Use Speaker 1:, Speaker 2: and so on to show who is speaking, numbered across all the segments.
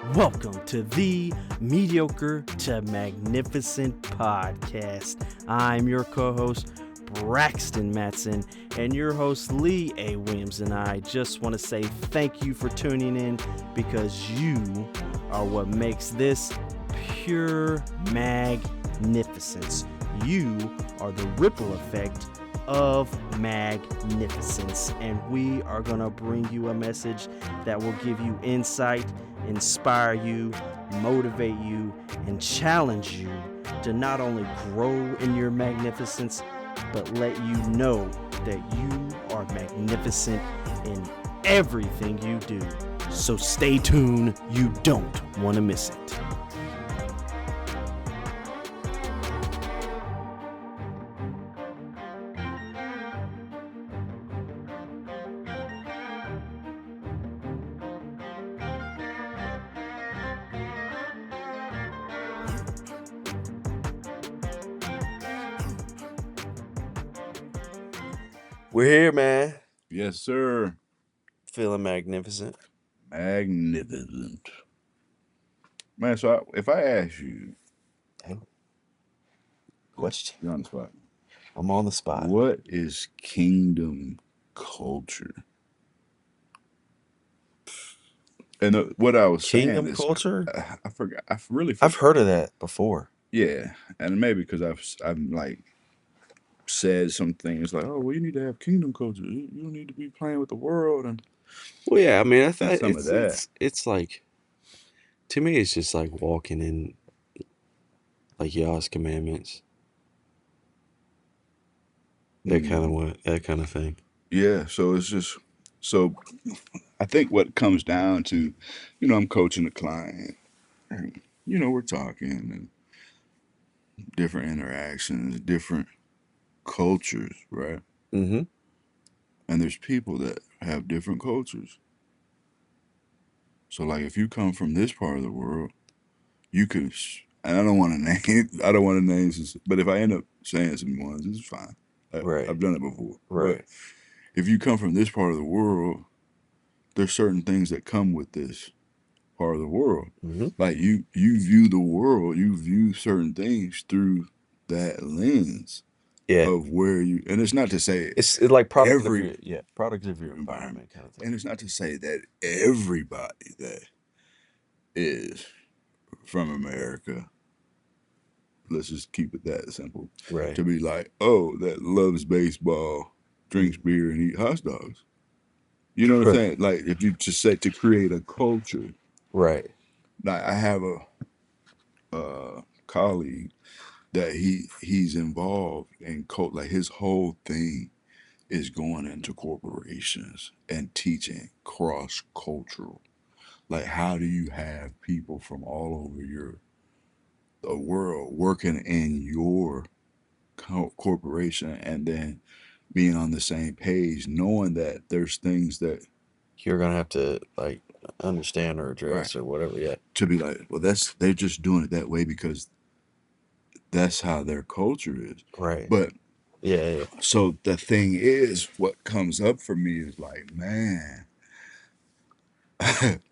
Speaker 1: Welcome to the Mediocre to Magnificent podcast. I'm your co-host, Braxton Matson, and your host, Lee A. Williams, and I just want to say thank you for tuning in because you are what makes this pure magnificence. You are the ripple effect of magnificence, and we are going to bring you a message that will give you insight, inspire you, motivate you, and challenge you to not only grow in your magnificence, but let you know that you are magnificent in everything you do. So stay tuned, you don't want to miss it. We're here, man.
Speaker 2: Yes, sir.
Speaker 1: Feeling magnificent.
Speaker 2: Magnificent. Man, so if I ask you,
Speaker 1: Question.
Speaker 2: you're on the spot.
Speaker 1: I'm on the spot.
Speaker 2: What is kingdom culture? And what I was
Speaker 1: Kingdom
Speaker 2: saying is,
Speaker 1: culture?
Speaker 2: I forgot. I really forgot.
Speaker 1: I've heard of that before.
Speaker 2: Yeah, and maybe because I've like said some things like, oh, well, you need to have kingdom culture. You don't need to be playing with the world and
Speaker 1: Well, yeah, I mean, I thought
Speaker 2: some of that.
Speaker 1: it's like, to me, it's just like walking in like Yah's commandments. That kind of thing.
Speaker 2: Yeah, so it's just so I think what comes down to, I'm coaching a client, and we're talking and different interactions, different cultures, right?
Speaker 1: Mm-hmm.
Speaker 2: And there's people that have different cultures. So like if you come from this part of the world, you could, and I don't want to name, but if I end up saying some ones, it's fine.
Speaker 1: Right.
Speaker 2: I've done it before.
Speaker 1: Right.
Speaker 2: But if you come from this part of the world, there's certain things that come with this part of the world.
Speaker 1: Mm-hmm.
Speaker 2: Like you view the world, you view certain things through that lens of where you, and it's not to say
Speaker 1: it's like product of your environment kind of thing.
Speaker 2: And it's not to say that everybody that is from America, let's just keep it that simple,
Speaker 1: Right.
Speaker 2: to be like, oh, that loves baseball, drinks beer, and eat hot dogs. You know what I'm saying? Like if you just say to create a culture.
Speaker 1: Right.
Speaker 2: Like I have a colleague that he's involved in like his whole thing is going into corporations and teaching cross-cultural. Like how do you have people from all over the world working in your corporation and then being on the same page, knowing that there's things that
Speaker 1: you're gonna have to like understand or address or whatever. Yeah.
Speaker 2: To be like, well, they're just doing it that way because that's how their culture is.
Speaker 1: Right.
Speaker 2: But
Speaker 1: yeah.
Speaker 2: So the thing is, what comes up for me is like, man,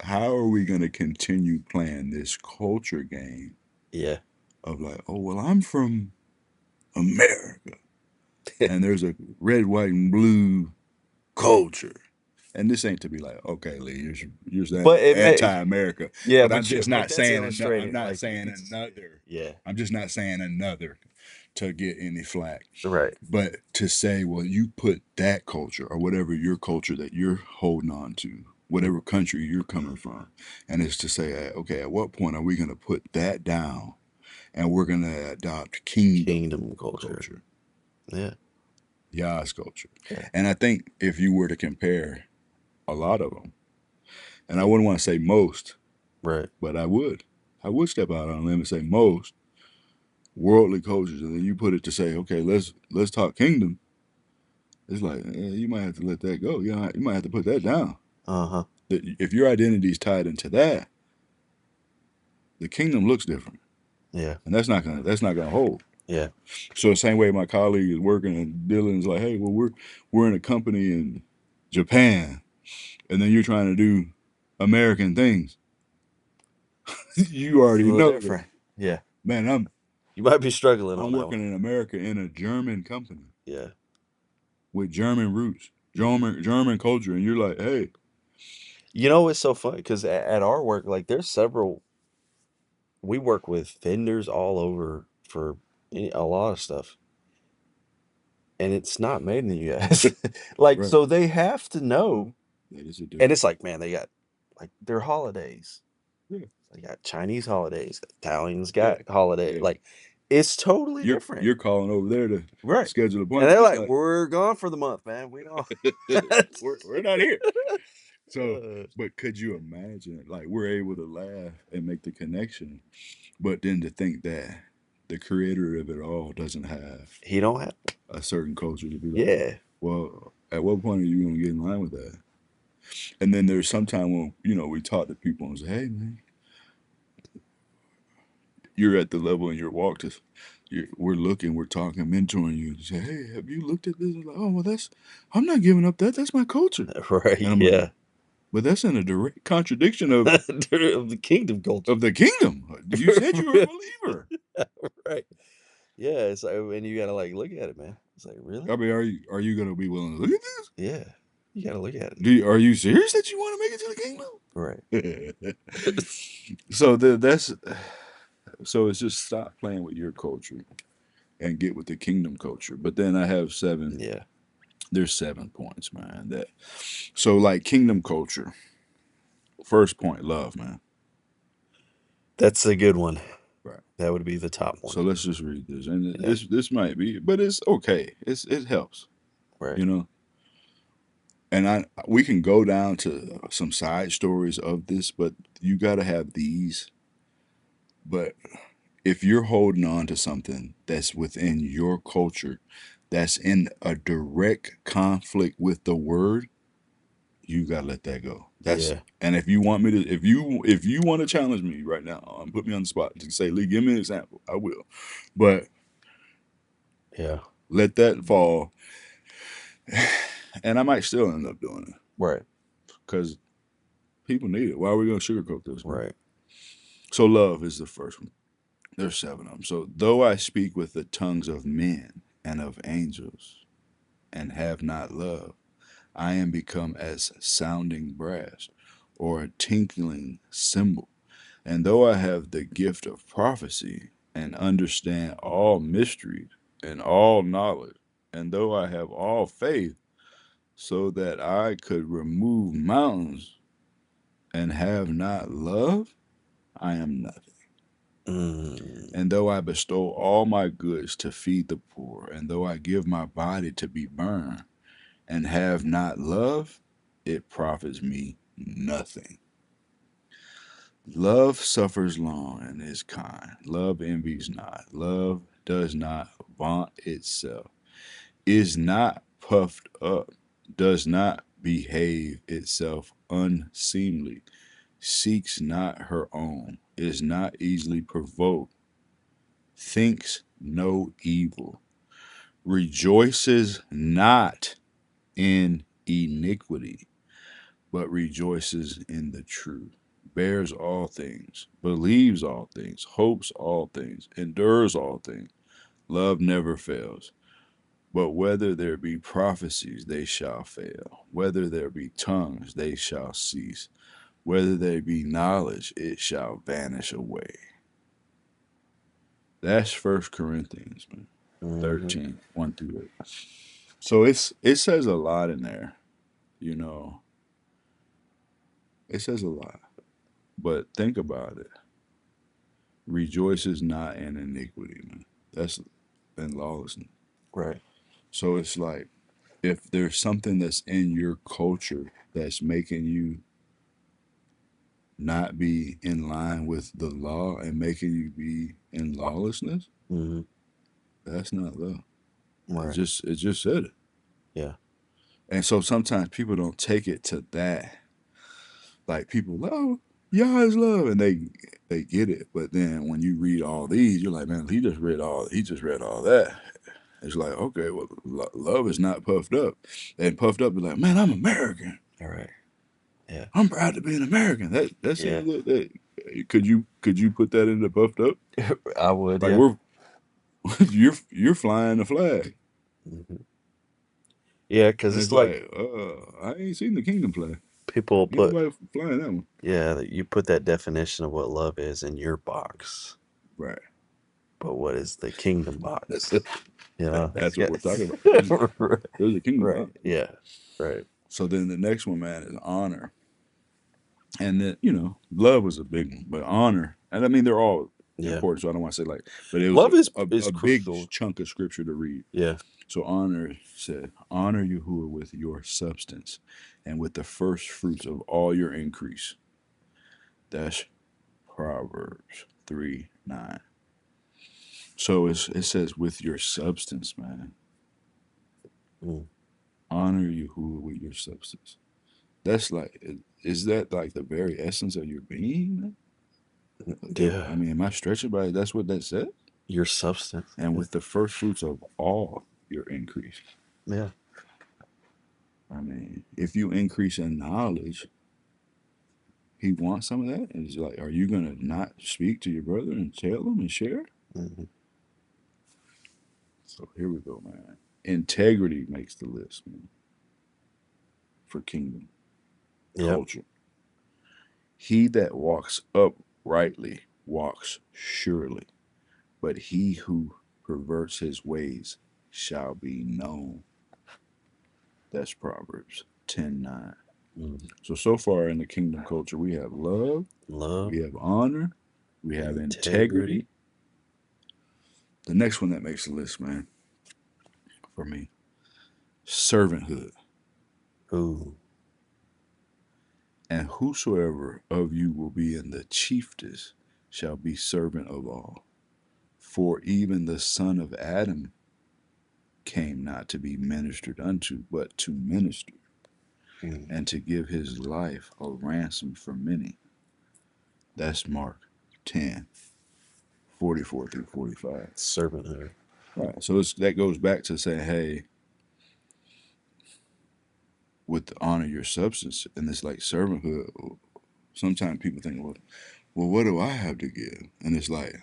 Speaker 2: how are we going to continue playing this culture game?
Speaker 1: Yeah.
Speaker 2: Of like, oh, well, I'm from America. And there's a red, white, and blue culture. And this ain't to be like, okay, Lee, you're anti-America.
Speaker 1: Yeah,
Speaker 2: but I'm just not saying I'm not
Speaker 1: like,
Speaker 2: saying another.
Speaker 1: Yeah.
Speaker 2: I'm just not saying another to get any flack.
Speaker 1: Right.
Speaker 2: But to say, well, you put that culture or whatever your culture that you're holding on to, whatever country you're coming from, and it's to say, okay, at what point are we going to put that down and we're going to adopt kingdom culture?
Speaker 1: Yeah.
Speaker 2: Yah's culture.
Speaker 1: Yeah.
Speaker 2: And I think if you were to compare a lot of them, and I wouldn't want to say most,
Speaker 1: right?
Speaker 2: But I would step out on a limb and say most worldly cultures, and then you put it to say, okay, let's talk kingdom. It's like you might have to let that go. You might have to put that down. If your identity is tied into that, the kingdom looks different.
Speaker 1: Yeah,
Speaker 2: and that's not gonna hold.
Speaker 1: Yeah.
Speaker 2: So the same way my colleague is working and Dylan's like, hey, well, we're in a company in Japan, and then you're trying to do American things. You
Speaker 3: It's a
Speaker 2: already
Speaker 3: little
Speaker 2: know
Speaker 3: different.
Speaker 2: that.
Speaker 3: Yeah.
Speaker 2: Man,
Speaker 3: You might be struggling on
Speaker 2: I'm
Speaker 3: that
Speaker 2: working
Speaker 3: one.
Speaker 2: in America in a German company
Speaker 3: Yeah.
Speaker 2: with German roots, German culture, and you're like, hey,
Speaker 3: You know, it's so funny because at our work, like there's several, we work with vendors all over for a lot of stuff, and it's not made in the US. Like,
Speaker 2: right,
Speaker 3: so they have to know,
Speaker 2: that is a
Speaker 3: and
Speaker 2: different.
Speaker 3: it's like, man, they got like their holidays.
Speaker 2: Yeah,
Speaker 3: They got Chinese holidays, Italians
Speaker 2: yeah,
Speaker 3: got holiday.
Speaker 2: yeah.
Speaker 3: Like, it's totally different.
Speaker 2: You're calling over there to
Speaker 3: Right.
Speaker 2: schedule an
Speaker 3: And
Speaker 2: appointment.
Speaker 3: they're
Speaker 2: It's
Speaker 3: like,
Speaker 2: like
Speaker 3: we're gone for the month, man. We don't.
Speaker 2: we're not here. So,
Speaker 3: Uh,
Speaker 2: but could you imagine? Like we're able to laugh and make the connection, but then to think that the creator of it all doesn't have
Speaker 3: he don't have.
Speaker 2: a certain culture to be like,
Speaker 3: Yeah.
Speaker 2: well, at what point are you going to get in line with that? And then there's some time when we talk to people and say, hey man, you're at the level in your walk to. We're looking, we're talking, mentoring you. Say, hey, have you looked at this? Like, oh, well, I'm not giving up that. That's my culture.
Speaker 3: Right.
Speaker 2: And I'm like,
Speaker 3: Yeah.
Speaker 2: but that's in a direct contradiction
Speaker 3: Of the kingdom culture.
Speaker 2: of the kingdom. You said you were a believer.
Speaker 3: Right. Yeah. It's like, and you gotta like look at it, man. It's like, really?
Speaker 2: I mean, are you going to be willing to look at this?
Speaker 3: Yeah. You gotta look at it.
Speaker 2: Are you serious that you want to make it to the kingdom?
Speaker 3: Right.
Speaker 2: So it's just stop playing with your culture and get with the kingdom culture. But then I have seven.
Speaker 3: Yeah.
Speaker 2: There's 7 points, man. So like kingdom culture. First point, love, man.
Speaker 3: That's a good one.
Speaker 2: Right.
Speaker 3: That would be the top
Speaker 2: So
Speaker 3: one.
Speaker 2: let's just read this, and
Speaker 3: Yeah.
Speaker 2: this might be, but it's okay. It helps,
Speaker 3: Right.
Speaker 2: you know. And we can go down to some side stories of this, but you got to have these. But if you're holding on to something that's within your culture, that's in a direct conflict with the word, you gotta let that go.
Speaker 3: Yeah.
Speaker 2: And if you want me to, if you want to challenge me right now, put me on the spot to say, Lee, give me an example. I will, but
Speaker 3: Yeah.
Speaker 2: let that fall, and I might still end up doing it
Speaker 3: Right.
Speaker 2: because people need it. Why are we gonna sugarcoat this? Man?
Speaker 3: Right.
Speaker 2: So love is the first one. There's 7 of them. So though I speak with the tongues of men and of angels, and have not love, I am become as sounding brass, or a tinkling cymbal. And though I have the gift of prophecy, and understand all mysteries and all knowledge, and though I have all faith, so that I could remove mountains, and have not love, I am nothing.
Speaker 3: Mm.
Speaker 2: And though I bestow all my goods to feed the poor, and though I give my body to be burned, and have not love, it profits me nothing. Love suffers long and is kind. Love envies not. Love does not vaunt itself, is not puffed up, does not behave itself unseemly, seeks not her own, is not easily provoked, thinks no evil, rejoices not in iniquity, but rejoices in the truth, bears all things, believes all things, hopes all things, endures all things. Love never fails. But whether there be prophecies, they shall fail. Whether there be tongues, they shall cease. Whether there be knowledge, it shall vanish away. That's 1 Corinthians, man.
Speaker 3: Mm-hmm.
Speaker 2: 13, 1 through 8. So it says a lot in there, you know. It says a lot. But think about it. Rejoices not in iniquity, man. That's in lawlessness.
Speaker 3: Right.
Speaker 2: So it's like if there's something that's in your culture that's making you not be in line with the law and making you be in lawlessness,
Speaker 3: Mm-hmm.
Speaker 2: that's not love.
Speaker 3: Right.
Speaker 2: It just said it.
Speaker 3: Yeah.
Speaker 2: And so sometimes people don't take it to that. Like people, oh, Yah is love, and they get it. But then when you read all these, you're like, man, he just read all that. It's like, okay, well, love is not puffed up, and puffed up is like, man, I'm American.
Speaker 3: All right. Yeah.
Speaker 2: I'm proud to be an American. That
Speaker 3: Yeah.
Speaker 2: seems Could you put that in the puffed up?
Speaker 3: I would,
Speaker 2: Like
Speaker 3: yeah.
Speaker 2: we're you're flying the flag,
Speaker 3: Hmm. Yeah, because
Speaker 2: and
Speaker 3: it's
Speaker 2: it's
Speaker 3: like
Speaker 2: like, I ain't seen the kingdom flag.
Speaker 3: people
Speaker 2: Ain't
Speaker 3: put,
Speaker 2: nobody flying that one.
Speaker 3: yeah, you put that definition of what love is in your box,
Speaker 2: Right.
Speaker 3: but what is the kingdom
Speaker 2: That's
Speaker 3: box? You know?
Speaker 2: that's what
Speaker 3: Yeah.
Speaker 2: we're talking about. There's a kingdom
Speaker 3: Right.
Speaker 2: box.
Speaker 3: Yeah. Right.
Speaker 2: So then the next one, man, is honor. And then, love was a big one, but honor, and I mean, they're all
Speaker 3: Yeah.
Speaker 2: important. So I don't want to say but it was
Speaker 3: Love is
Speaker 2: a big
Speaker 3: crucial.
Speaker 2: chunk of scripture to read.
Speaker 3: Yeah.
Speaker 2: So honor said, honor Yahuwah with your substance and with the first fruits of all your increase. That's Proverbs 3:9. So it says, with your substance, man.
Speaker 3: Mm.
Speaker 2: Honor Yahuwah with your substance. That's like, is that like the very essence of your being, man?
Speaker 3: Yeah.
Speaker 2: I mean, am I stretching by it? That's what that said?
Speaker 3: Your substance.
Speaker 2: And with the first fruits of all your increase.
Speaker 3: Yeah.
Speaker 2: I mean, if you increase in knowledge, he wants some of that. And it's like, are you going to not speak to your brother and tell him and share?
Speaker 3: Mm-hmm.
Speaker 2: So here we go, man. Integrity makes the list, man, for kingdom
Speaker 3: Yep.
Speaker 2: culture. He that walks uprightly walks surely, but he who perverts his ways shall be known. That's Proverbs 10:9.
Speaker 3: Mm.
Speaker 2: So far in the kingdom culture, we have love,
Speaker 3: Love,
Speaker 2: we have honor, we have
Speaker 3: integrity.
Speaker 2: integrity. The next one that makes the list, man, for me, servanthood.
Speaker 3: Ooh.
Speaker 2: And whosoever of you will be in the chiefest shall be servant of all. For even the son of Adam came not to be ministered unto, but to minister,
Speaker 3: Mm.
Speaker 2: and to give his life a ransom for many. That's Mark 10:44-45.
Speaker 3: Servanthood.
Speaker 2: Right. So that goes back to saying, hey, with the honor your substance, and it's like servanthood. Sometimes people think, well, what do I have to give? And it's like,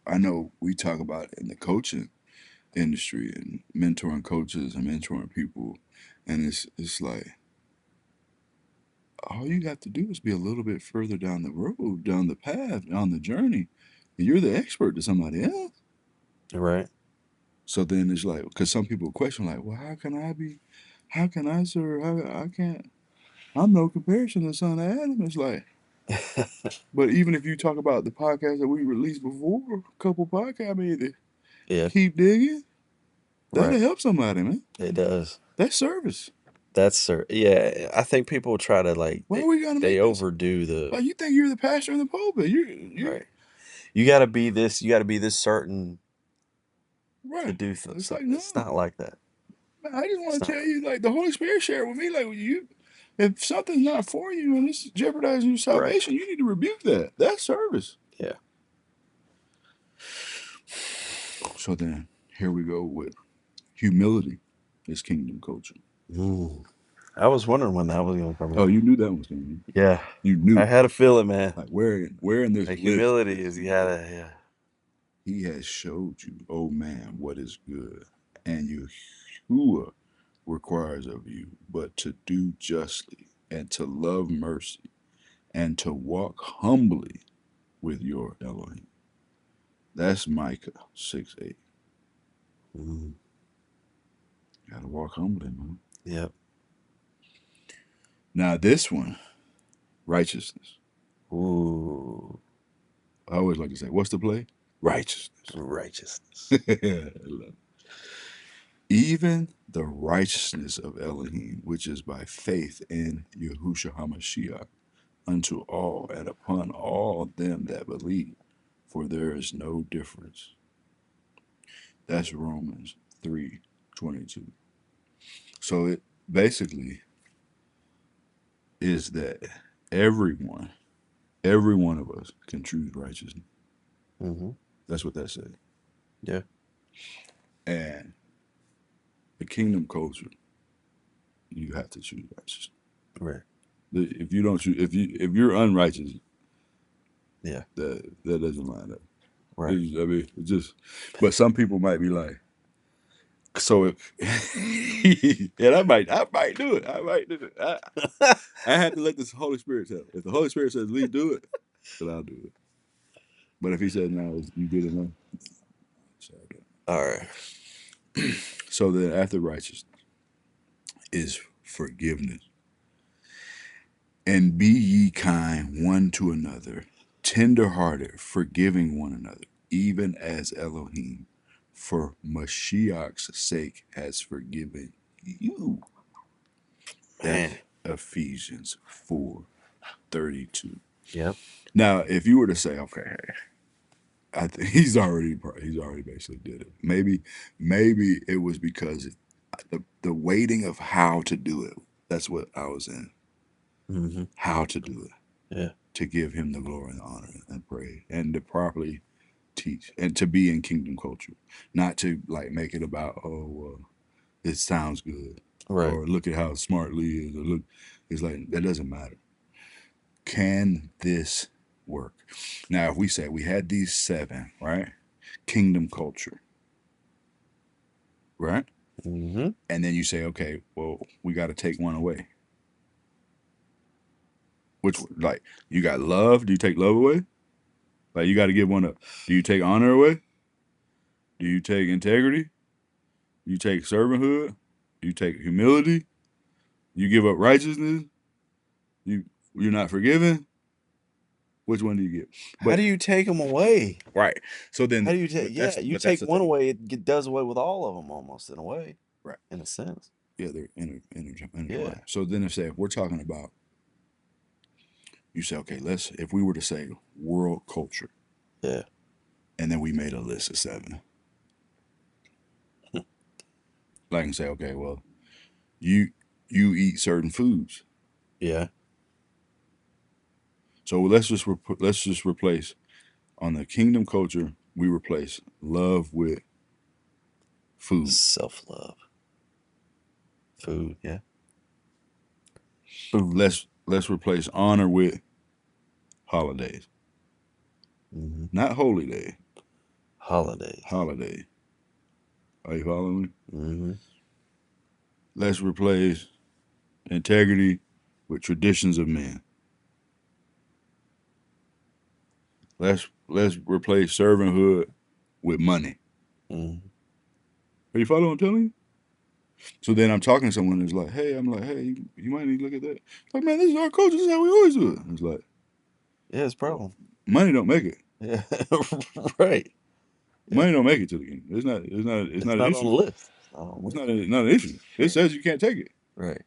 Speaker 2: I know we talk about it in the coaching industry and mentoring coaches and mentoring people, and it's like all you have to do is be a little bit further down the road, down the path, on the journey, and you're the expert to somebody else.
Speaker 3: Right.
Speaker 2: So then it's like, because some people question, like, well, how can I serve? I can't, I'm no comparison to the son of Adam. It's like, but even if you talk about the podcast that we released before, a couple podcasts, I mean,
Speaker 3: Yeah.
Speaker 2: keep digging, that'll
Speaker 3: Right.
Speaker 2: help somebody, man.
Speaker 3: It does.
Speaker 2: That's service.
Speaker 3: That's yeah. I think people try to
Speaker 2: Why we gotta
Speaker 3: they
Speaker 2: make this?
Speaker 3: overdo the
Speaker 2: Like, you think you're the pastor in the pulpit? You
Speaker 3: right. You got to be this. You got to be this certain to
Speaker 2: right.
Speaker 3: do
Speaker 2: It's like,
Speaker 3: something.
Speaker 2: no,
Speaker 3: It's not like that.
Speaker 2: I just
Speaker 3: It's
Speaker 2: want to
Speaker 3: not
Speaker 2: tell
Speaker 3: like
Speaker 2: you, like, the Holy Spirit shared with me, like, if something's not for you and it's jeopardizing your
Speaker 3: right.
Speaker 2: salvation, you need to rebuke that. That's service.
Speaker 3: Yeah.
Speaker 2: So then, here we go with humility is kingdom culture.
Speaker 3: Mm. I was wondering when that was going to come
Speaker 2: Oh,
Speaker 3: up.
Speaker 2: you knew that was coming.
Speaker 3: Yeah.
Speaker 2: You
Speaker 3: I
Speaker 2: knew.
Speaker 3: had a feeling, man.
Speaker 2: Like, where in this
Speaker 3: Like
Speaker 2: list
Speaker 3: humility
Speaker 2: is
Speaker 3: is you
Speaker 2: humility?
Speaker 3: gotta, yeah.
Speaker 2: He has showed you, oh man, what is good, and Yahuwah requires of you, but to do justly and to love mercy and to walk humbly with your Elohim. That's Micah 6:8.
Speaker 3: Mm.
Speaker 2: Gotta walk humbly, man.
Speaker 3: Yep.
Speaker 2: Now this one, righteousness.
Speaker 3: Ooh.
Speaker 2: I always like to say, what's the play? Righteousness.
Speaker 3: Righteousness.
Speaker 2: Even the righteousness of Elohim, which is by faith in Yahushua HaMashiach, unto all and upon all them that believe, for there is no difference. That's Romans 3:22. So it basically is that everyone, every one of us can choose righteousness.
Speaker 3: Mm-hmm.
Speaker 2: That's what that said.
Speaker 3: Yeah.
Speaker 2: And the kingdom culture, you have to choose righteousness.
Speaker 3: Right.
Speaker 2: If you don't choose, if you're unrighteous,
Speaker 3: Yeah.
Speaker 2: That doesn't line up.
Speaker 3: Right.
Speaker 2: I mean, it's just. But some people might be like, so if, and I might do it. I might do it. I had to let the Holy Spirit tell. If the Holy Spirit says, "Lee, do it," then I'll do it. But if He says, "No, you did it," no.
Speaker 3: All right.
Speaker 2: So then, after righteousness is forgiveness, and be ye kind one to another, tender-hearted, forgiving one another, even as Elohim, for Mashiach's sake, has forgiven you.
Speaker 3: Man.
Speaker 2: That's Ephesians 4:32.
Speaker 3: Yep.
Speaker 2: Now, if you were to say, okay, I think he's already basically did it. Maybe it was because the waiting of how to do it. That's what I was in.
Speaker 3: Mm-hmm.
Speaker 2: How to do it.
Speaker 3: Yeah.
Speaker 2: To give Him the glory and honor and praise, and to properly teach, and to be in kingdom culture, not to like make it about it sounds good,
Speaker 3: Right.
Speaker 2: or look at how smart Lee is, or look. It's like that doesn't matter. Can this work? Now, if we say we had these 7, right? Kingdom culture, right?
Speaker 3: Mm-hmm.
Speaker 2: And then you say, okay, well, we got to take one away. Which, like, you got love? Do you take love away? Like, you got to give one up. Do you take honor away? Do you take integrity? Do you take servanthood? Do you take humility? You give up righteousness? You're not forgiven? Which one do you get?
Speaker 3: How do you take them away?
Speaker 2: Right. So then,
Speaker 3: How do you take? Yeah, you take one away, it does away with all of them almost in a way.
Speaker 2: Right.
Speaker 3: In a sense.
Speaker 2: Yeah, they're intertwined.
Speaker 3: Yeah.
Speaker 2: So then, if we're talking about, you say, okay, if we were to say world culture,
Speaker 3: Yeah.
Speaker 2: and then we made a list of 7, like, and say, okay, well, you eat certain foods.
Speaker 3: Yeah.
Speaker 2: So let's just replace on the kingdom culture. We replace love with food.
Speaker 3: Self-love. Food. Yeah.
Speaker 2: Food. Let's replace honor with holidays.
Speaker 3: Mm-hmm.
Speaker 2: Not holy day.
Speaker 3: Holidays.
Speaker 2: Holiday. Are you following me?
Speaker 3: Mm-hmm.
Speaker 2: Let's replace integrity with traditions of men. Let's replace servanthood with money.
Speaker 3: Mm-hmm.
Speaker 2: Are you following what I'm telling you? So then I'm talking to someone who's like, hey, you might need to look at that. Like, man, this is our culture. This is how we always do it. It's like,
Speaker 3: Yeah, it's a problem.
Speaker 2: money don't make it.
Speaker 3: Yeah. Right.
Speaker 2: Money don't make it to the kingdom. It's not an issue.
Speaker 3: On the list.
Speaker 2: It's not an issue. It says you can't take it.
Speaker 3: Right.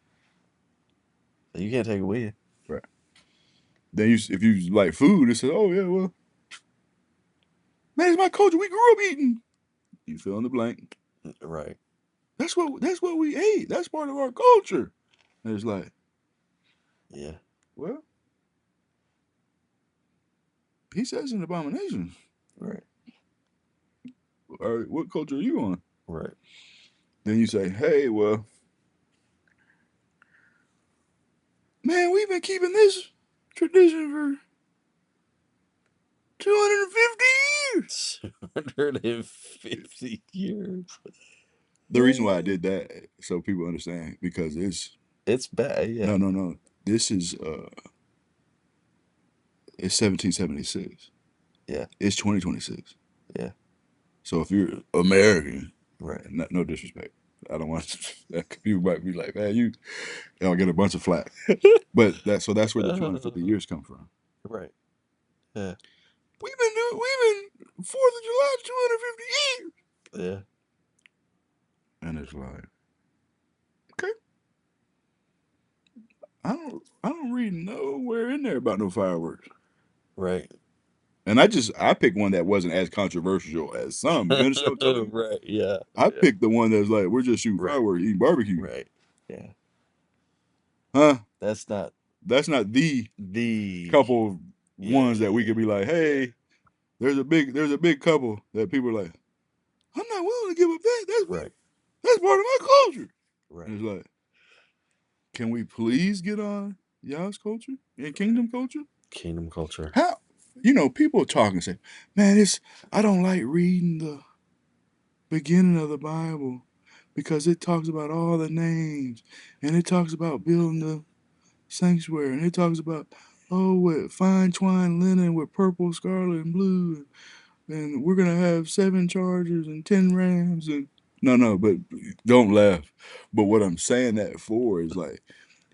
Speaker 3: You can't take it with you.
Speaker 2: Right. Then if you like food, it says, oh yeah, well, man, it's my culture. We grew up eating. You fill in the blank.
Speaker 3: Right.
Speaker 2: That's what we ate. That's part of our culture. And it's like,
Speaker 3: yeah.
Speaker 2: Well, he says an abomination.
Speaker 3: Right.
Speaker 2: All right, what culture are you on?
Speaker 3: Right.
Speaker 2: Then you say, hey, well, man, we've been keeping this tradition for 250 years.
Speaker 3: 250 years.
Speaker 2: The reason why I did that, so people understand, because
Speaker 3: it's bad. Yeah.
Speaker 2: No. This is it's 1776.
Speaker 3: Yeah.
Speaker 2: It's 2026.
Speaker 3: Yeah.
Speaker 2: So if you're American,
Speaker 3: right?
Speaker 2: No disrespect. I don't want to. People might be like, man, I'll get a bunch of flack. But that's where the 250 years come from.
Speaker 3: Right. Yeah.
Speaker 2: We've been 4th of July 250 years.
Speaker 3: Yeah.
Speaker 2: And it's like, okay. I don't read nowhere in there about no fireworks.
Speaker 3: Right.
Speaker 2: And I picked one that wasn't as controversial as some. You understand what I'm telling you?
Speaker 3: Right. Yeah.
Speaker 2: I picked the one that's like, we're just shooting fireworks, eating barbecue.
Speaker 3: Right. Yeah.
Speaker 2: Huh?
Speaker 3: That's not
Speaker 2: the couple of ones that we could be like, hey, there's a big couple that people are like, I'm not willing to give up that. That's part of my culture. Right. And it's like, can we please get on y'all's culture and kingdom culture?
Speaker 3: Kingdom culture.
Speaker 2: How? people talk and say, man, I don't like reading the beginning of the Bible because it talks about all the names and it talks about building the sanctuary and it talks about, with fine twined linen with purple, scarlet, and blue, and we're going to have 7 chargers and 10 rams. And no, but don't laugh. But what I'm saying that for is like,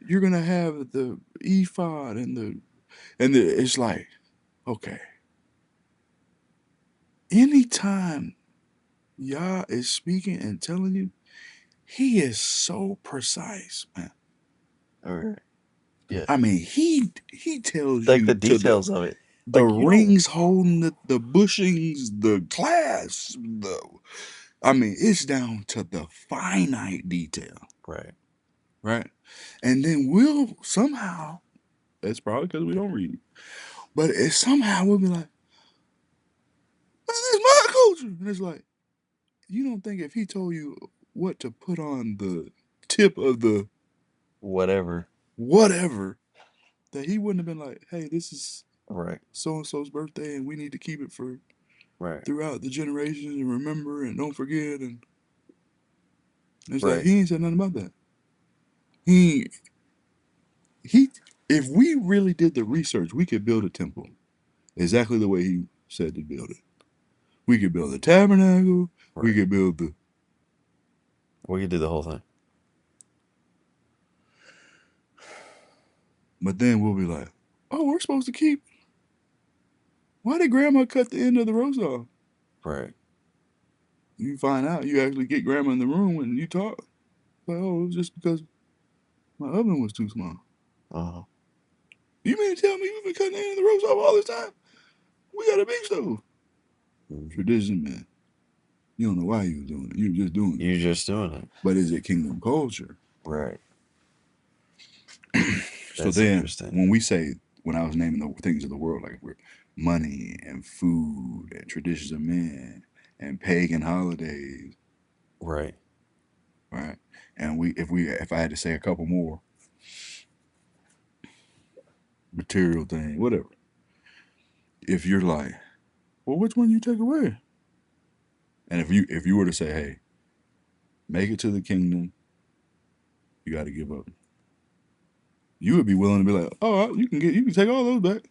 Speaker 2: you're going to have the ephod and it's like, okay, anytime Yah is speaking and telling you, he is so precise, man.
Speaker 3: All right. Yeah.
Speaker 2: I mean, he tells
Speaker 3: Like
Speaker 2: you
Speaker 3: the
Speaker 2: to
Speaker 3: details of it.
Speaker 2: the
Speaker 3: Like you don't.
Speaker 2: rings holding the bushings, the clasps, I mean, it's down to the finite detail,
Speaker 3: Right.
Speaker 2: right? And then we'll somehow, that's probably because we don't read, but somehow we'll be like, man, that's my culture. And it's like, you don't think if he told you what to put on the tip of the
Speaker 3: Whatever.
Speaker 2: that he wouldn't have been like, hey, this is
Speaker 3: Right.
Speaker 2: so-and-so's birthday and we need to keep it for
Speaker 3: Right.
Speaker 2: throughout the generations and remember and don't forget. And it's like,
Speaker 3: Right.
Speaker 2: he ain't said nothing about that. He, if we really did the research, we could build a temple exactly the way he said to build it. We could build a tabernacle. We
Speaker 3: Right.
Speaker 2: could build the,
Speaker 3: We could do the whole thing.
Speaker 2: but then we'll be like, oh, we're supposed to keep, why did grandma cut the end of the roast off?
Speaker 3: Right.
Speaker 2: You find out, you actually get grandma in the room when you talk. Like, oh, it was just because my oven was too small.
Speaker 3: Uh-huh.
Speaker 2: You mean to tell me you've been cutting the end of the roast off all this time? We got a big stove.
Speaker 3: Mhm.
Speaker 2: Tradition, man. You don't know why you was doing it. You were just doing it.
Speaker 3: You're just doing it.
Speaker 2: But is it kingdom culture?
Speaker 3: Right.
Speaker 2: So
Speaker 3: That's
Speaker 2: then,
Speaker 3: interesting.
Speaker 2: when I was naming the things of the world, like we're money and food and traditions of men and pagan holidays,
Speaker 3: Right.
Speaker 2: right? And if I had to say a couple more, material thing, whatever. If you're like, well, which one you take away? And if you were to say, hey, make it to the kingdom, you got to give up. You would be willing to be like, oh, you can take all those back.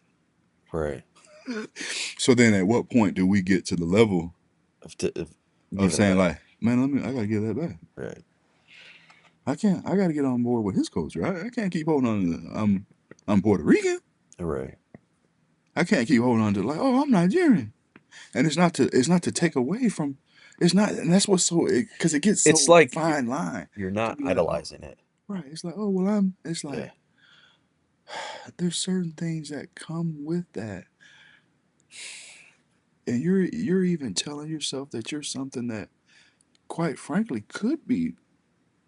Speaker 3: Right.
Speaker 2: So then, at what point do we get to the level
Speaker 3: Of
Speaker 2: of saying
Speaker 3: back.
Speaker 2: like, man, I gotta give that back.
Speaker 3: Right.
Speaker 2: I gotta get on board with his culture. I can't keep holding on to I'm Puerto Rican.
Speaker 3: Right.
Speaker 2: I can't keep holding on to like, oh, I'm Nigerian. And it's not to take away from, it's not, and that's what's so, because it gets
Speaker 3: It's
Speaker 2: so
Speaker 3: like
Speaker 2: fine line.
Speaker 3: you're
Speaker 2: To
Speaker 3: not
Speaker 2: be like, oh,
Speaker 3: idolizing it.
Speaker 2: right. It's like, oh, well, it's
Speaker 3: Yeah.
Speaker 2: like, there's certain things that come with that. And you're even telling yourself that you're something that, quite frankly, could be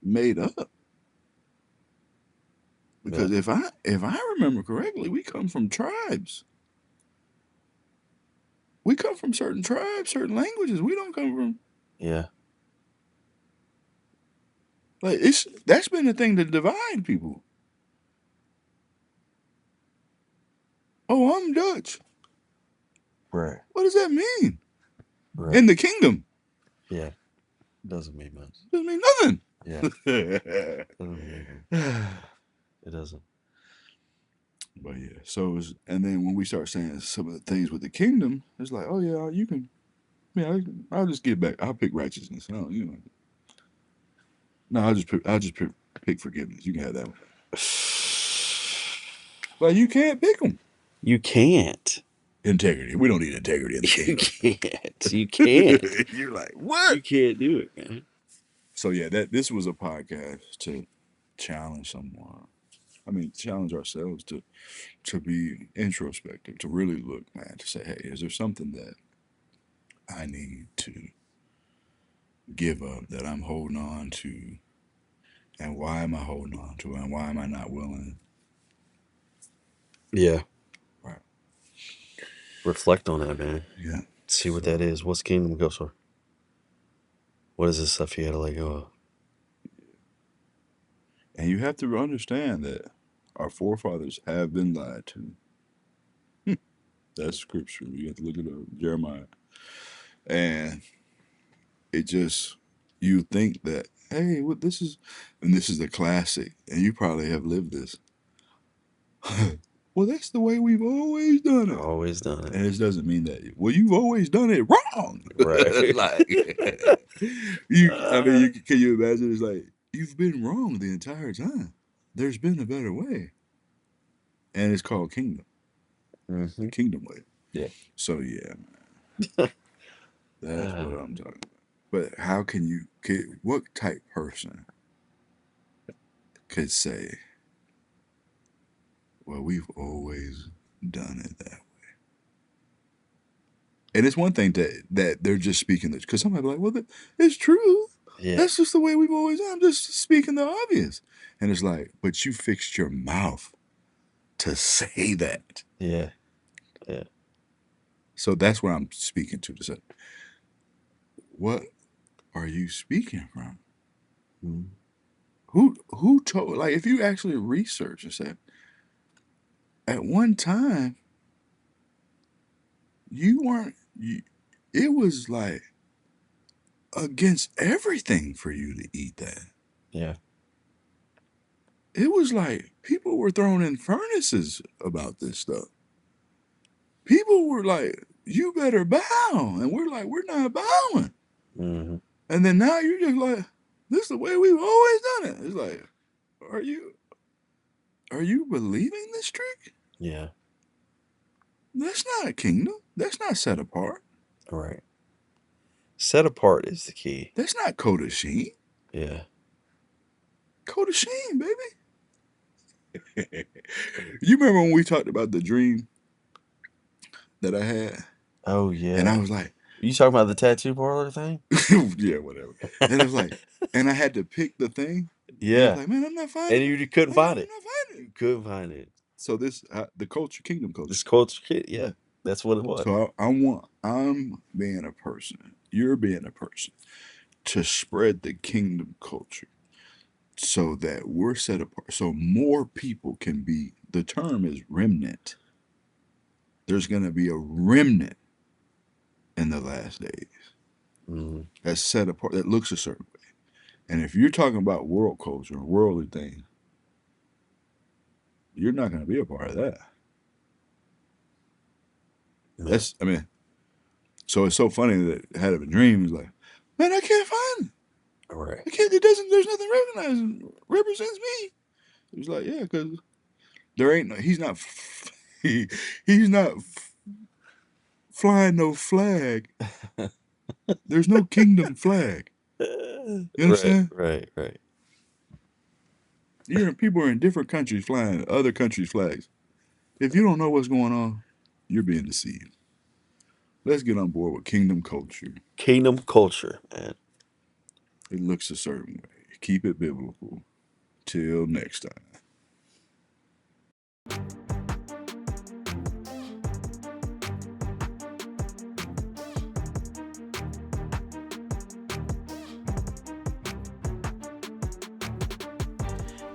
Speaker 2: made up. Because
Speaker 3: Yeah.
Speaker 2: if I remember correctly, we come from tribes. We come from certain tribes, certain languages. We don't come from
Speaker 3: Yeah.
Speaker 2: like that's been the thing to divide people. Oh, I'm Dutch.
Speaker 3: Right.
Speaker 2: What does that mean?
Speaker 3: Right.
Speaker 2: In the kingdom.
Speaker 3: Yeah. Doesn't mean much.
Speaker 2: Doesn't mean nothing.
Speaker 3: Yeah. Doesn't mean anything. It doesn't.
Speaker 2: But yeah, and then when we start saying some of the things with the kingdom, it's like, oh yeah, you can. Yeah, I'll just get back. I'll pick righteousness. No, I'll just pick forgiveness. You can have that one. But you can't pick them.
Speaker 3: You can't.
Speaker 2: Integrity. We don't need integrity in the
Speaker 3: You
Speaker 2: kingdom.
Speaker 3: can't. You can't.
Speaker 2: You're like, what?
Speaker 3: You can't do it, man.
Speaker 2: So yeah, this was a podcast to challenge someone. I mean, challenge ourselves to be introspective, to really look, man, to say, hey, is there something that I need to give up that I'm holding on to, and why am I holding on to it, and why am I not willing?
Speaker 3: Yeah.
Speaker 2: Right.
Speaker 3: Reflect on that, man.
Speaker 2: Yeah.
Speaker 3: See what that is. What's kingdom goes for? What is this stuff you gotta let go of?
Speaker 2: And you have to understand that our forefathers have been lied to. That's scripture. You have to look it up. Jeremiah. And it just, you think that, hey, what this is, and this is a classic, and you probably have lived this. Well, that's the way we've always done it.
Speaker 3: Always done it.
Speaker 2: And it doesn't mean that, well, you've always done it wrong.
Speaker 3: Right.
Speaker 2: Like, can you imagine? It's like, you've been wrong the entire time. There's been a better way. And it's called kingdom.
Speaker 3: Mm-hmm.
Speaker 2: Kingdom way.
Speaker 3: Yeah.
Speaker 2: So, yeah, man. That's what I'm talking about. But how what type person could say, well, we've always done it that way? And it's one thing that they're just speaking this, because somebody be like, well, it's true.
Speaker 3: Yeah.
Speaker 2: That's just the way we've always done. I'm just speaking the obvious. And it's like, but you fixed your mouth to say that.
Speaker 3: Yeah. Yeah.
Speaker 2: So that's what I'm speaking to say. What are you speaking from?
Speaker 3: Mm-hmm.
Speaker 2: Who told, like, if you actually research and say, at one time, it was like against everything for you to eat that.
Speaker 3: Yeah.
Speaker 2: It was like people were thrown in furnaces about this stuff. People were like, you better bow. And we're like, we're not bowing.
Speaker 3: Mm-hmm.
Speaker 2: And then now you're just like, this is the way we've always done it. It's like, are you believing this trick?
Speaker 3: Yeah.
Speaker 2: That's not a kingdom. That's not set apart.
Speaker 3: All right. Set apart is the key.
Speaker 2: That's not Kodashim.
Speaker 3: Yeah.
Speaker 2: Kodashim, baby. You remember when we talked about the dream that I had?
Speaker 3: Oh, yeah.
Speaker 2: And I was like,
Speaker 3: you talking about the tattoo parlor thing?
Speaker 2: yeah, whatever. And I was like, and I had to pick the thing.
Speaker 3: Yeah.
Speaker 2: I was like, man, I'm not finding it.
Speaker 3: And you couldn't find it.
Speaker 2: I'm not finding it.
Speaker 3: You couldn't find it.
Speaker 2: So this, the culture, kingdom culture.
Speaker 3: This culture, yeah, that's what it was.
Speaker 2: So I'm being a person. You're being a person to spread the kingdom culture so that we're set apart. So more people can be, the term is remnant. There's going to be a remnant in the last days.
Speaker 3: Mm-hmm.
Speaker 2: That's set apart, that looks a certain way. And if you're talking about world culture, worldly things, you're not going to be a part of that. Yeah. So it's so funny that I had a dream. It's like, man, I can't find it.
Speaker 3: All right.
Speaker 2: There's nothing represents me. It was like, yeah, because there ain't he's not flying no flag. There's no kingdom flag. You understand?
Speaker 3: Right.
Speaker 2: People are in different countries flying other countries' flags. If you don't know what's going on, you're being deceived. Let's get on board with kingdom culture.
Speaker 3: Kingdom culture, man.
Speaker 2: It looks a certain way. Keep it biblical. Till next time.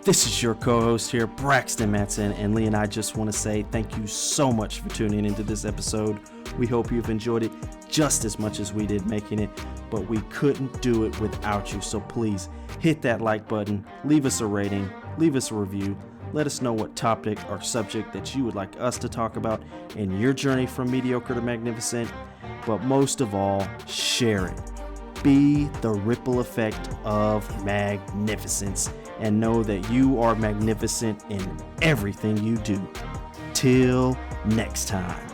Speaker 1: This is your co-host here, Braxton Matson, and Lee and I just want to say thank you so much for tuning into this episode. We hope you've enjoyed it just as much as we did making it, but we couldn't do it without you. So please hit that like button, leave us a rating, leave us a review. Let us know what topic or subject that you would like us to talk about in your journey from mediocre to magnificent. But most of all, share it. Be the ripple effect of magnificence and know that you are magnificent in everything you do. Till next time.